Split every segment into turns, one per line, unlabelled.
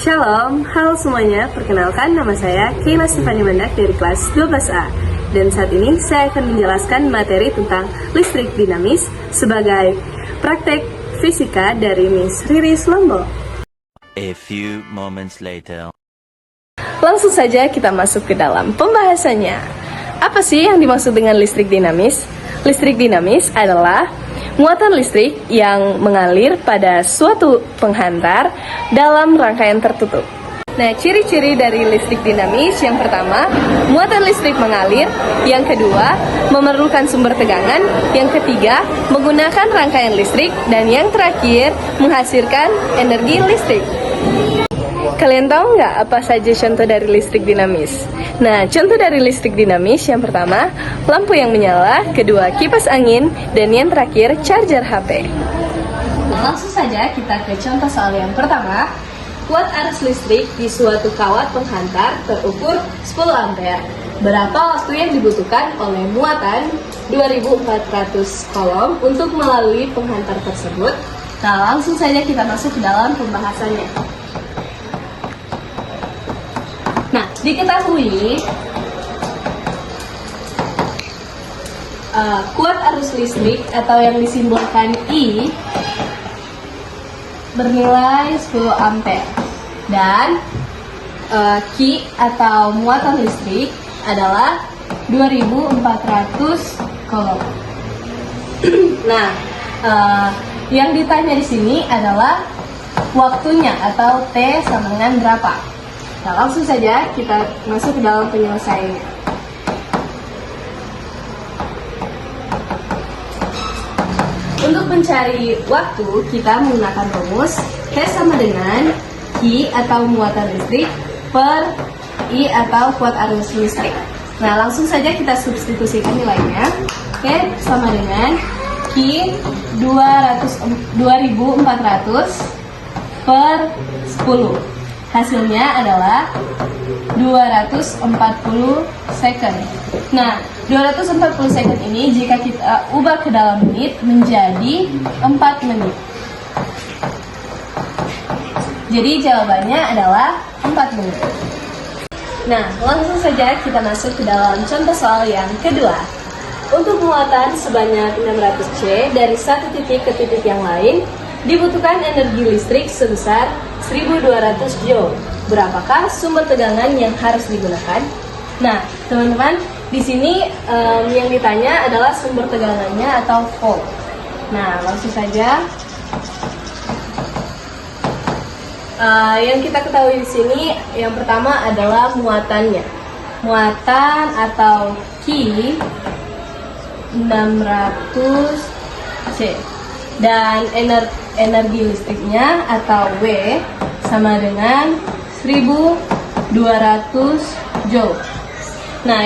Shalom, halo semuanya, perkenalkan nama saya Kayla Stefani Mendak dari kelas 12A. Dan saat ini saya akan menjelaskan materi tentang listrik dinamis sebagai praktek fisika dari Miss Riris Lombok.
A few moments later.
Langsung saja kita masuk ke dalam pembahasannya. Apa sih yang dimaksud dengan listrik dinamis? Listrik dinamis adalah muatan listrik yang mengalir pada suatu penghantar dalam rangkaian tertutup. Nah, ciri-ciri dari listrik dinamis yang pertama, muatan listrik mengalir. Yang kedua, memerlukan sumber tegangan. Yang ketiga, menggunakan rangkaian listrik. Dan yang terakhir, menghasilkan energi listrik. Kalian tahu nggak apa saja contoh dari listrik dinamis? Nah, contoh dari listrik dinamis yang pertama, lampu yang menyala, kedua, kipas angin, dan yang terakhir, charger HP. Langsung saja kita ke contoh soal yang pertama. Kuat arus listrik di suatu kawat penghantar terukur 10 ampere. Berapa waktu yang dibutuhkan oleh muatan 2400 kolom untuk melalui penghantar tersebut? Nah, langsung saja kita masuk ke dalam pembahasannya. Nah, diketahui kuat arus listrik atau yang disimbolkan I bernilai 10 ampere dan Q atau muatan listrik adalah 2400 kolom. Nah, yang ditanya di sini adalah waktunya atau T sama dengan berapa. Nah, langsung saja kita masuk ke dalam penyelesaiannya. Untuk mencari waktu, kita menggunakan rumus T sama dengan Q atau muatan listrik per I atau kuat arus listrik. Nah, langsung saja kita substitusikan nilainya. T sama dengan Q 2400 per 10. Hasilnya adalah 240 second. Nah, 240 second ini jika kita ubah ke dalam menit menjadi 4 menit. Jadi jawabannya adalah 4 menit. Nah, langsung saja kita masuk ke dalam contoh soal yang kedua. Untuk muatan sebanyak 600 C dari satu titik ke titik yang lain, dibutuhkan energi listrik sebesar 1200 joule. Berapakah sumber tegangan yang harus digunakan? Nah, teman-teman, di sini yang ditanya adalah sumber tegangannya atau volt. Nah, langsung saja. Yang kita ketahui di sini, yang pertama adalah muatannya. Muatan atau Q 600 C dan energi listriknya atau W sama dengan 1200 joule. Nah,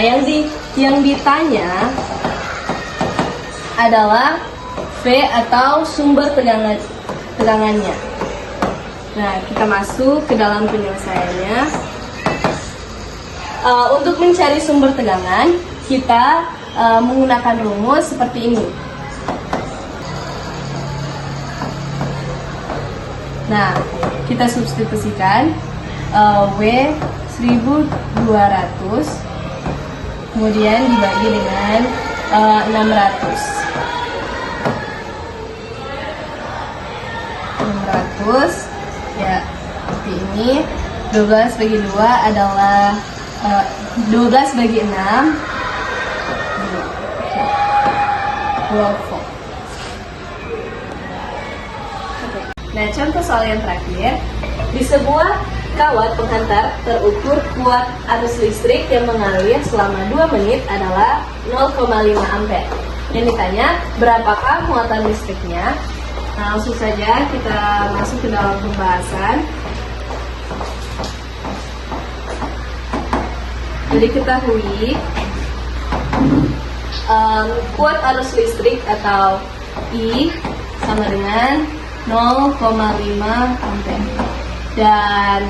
yang ditanya adalah V atau sumber tegangannya. Nah, kita masuk ke dalam penyelesaiannya. Untuk mencari sumber tegangan, kita menggunakan rumus seperti ini. Nah, kita substitusikan W 1200 kemudian dibagi dengan 600 ya, seperti ini. 12 bagi 2 adalah 12 bagi 6 12 volt. Nah, contoh soal yang terakhir, di sebuah kawat penghantar terukur kuat arus listrik yang mengalir selama 2 menit adalah 0,5 ampere. Yang ditanya, berapakah muatan listriknya? Nah, langsung saja kita masuk ke dalam pembahasan. Jadi ketahui kuat arus listrik atau I sama dengan 0,5 ampere dan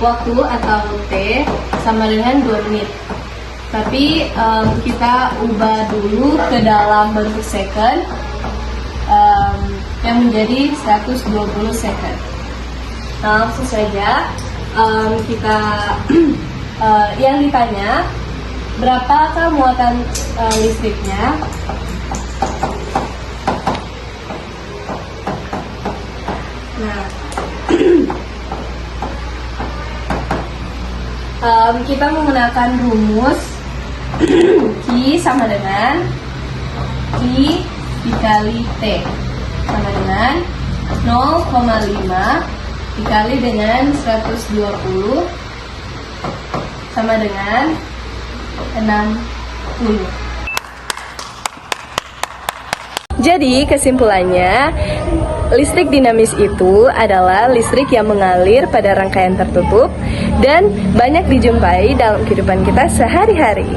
waktu atau T sama dengan 2 menit. Tapi kita ubah dulu ke dalam bentuk second yang menjadi 120 second. Nah, langsung saja kita yang ditanya berapakah muatan listriknya? Nah, kita menggunakan rumus Q sama dengan I dikali T sama dengan 0,5 dikali dengan 120 sama dengan 60. Jadi kesimpulannya, listrik dinamis itu adalah listrik yang mengalir pada rangkaian tertutup dan banyak dijumpai dalam kehidupan kita sehari-hari.